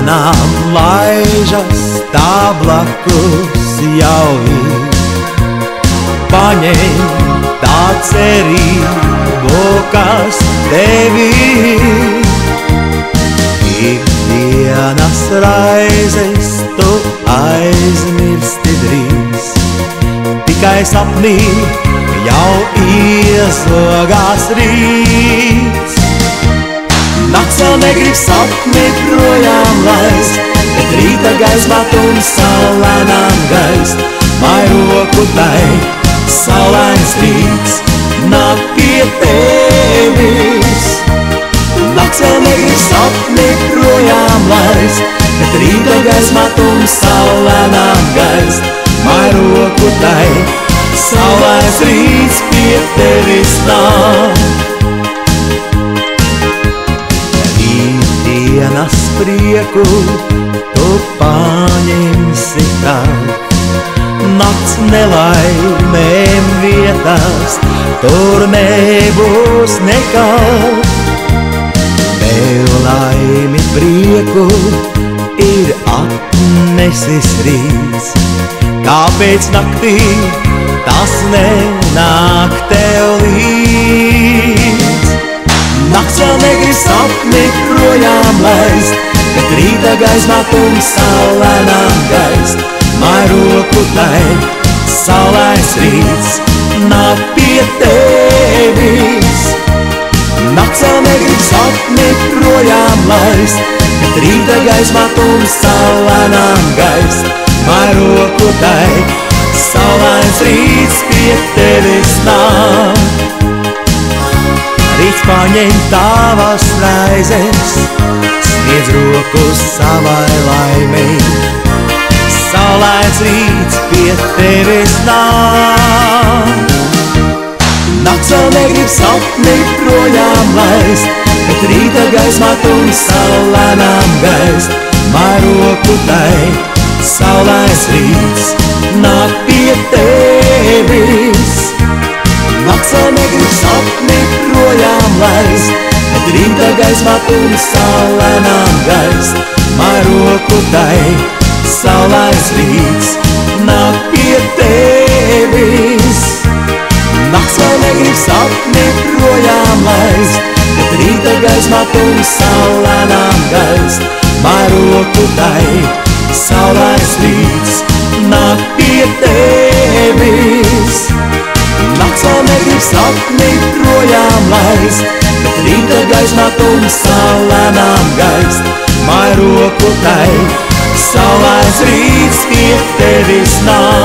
dienām laižas, tā blakus jau ir. Paņem tā cerību, kas tevi ir. Ikdienas raizes tu aizmirsti drīz, tikai sapnī jau iezogās rīts. Nakts vēl negrib sapni projām laist, bet rīta gaismā tumsā lēnām gaist. Mai roku tai, saulains rīts nāk pie tevis. Nakts vēl negrib sapni projām laist, bet rīta gaismā tumsā lēnām gaist. Mai roku tai, saulains rīts pie tevis nāk. Rītdienas prieku tu paņemsi tak. Nakts nelaimēm vietās, tur nebūs nekad. Tev laimi prieku ir atnesis rīts, kāpēc naktī tas nenāk tev līdz? Nakts vēl negrib sapni projām laist, bet rīta gaismā tumsā lēnām gaist. Mai roku tai, saulains rīts nāk pie tevis. Nakts vēl negrib sapni projām laist, bet rīta gaismā tumsā lēnām gaist. Mai roku tai, saulains rīts pie tevis nāk. Rīts paņem tavas raizes, sniedz roku savai laimei. Saulains rīts pie tevis nāk. Nakts vēl negrib sapni projām laist, bet rīta gaismā tumsā lēnām gaist. Mai roku tai, saulains rīts nāk pie tevis. Nakts vēl negrib sapni projām laist, bet rīta gaismā tumsā lēnām gaist. Mai roku tai, saulains rīts nāk pie tevis. Nakts vēl negrib sapni projām laist, bet rīta gaismā tumsā lēnām gaist. Mai roku tai, saulains rīts nāk pie tevis. Nakts vēl negrib sapni projām laist, bet rīta gaismā tumsā lēnām gaist. Mai roku tai, saulains rīts pie tevis nāk.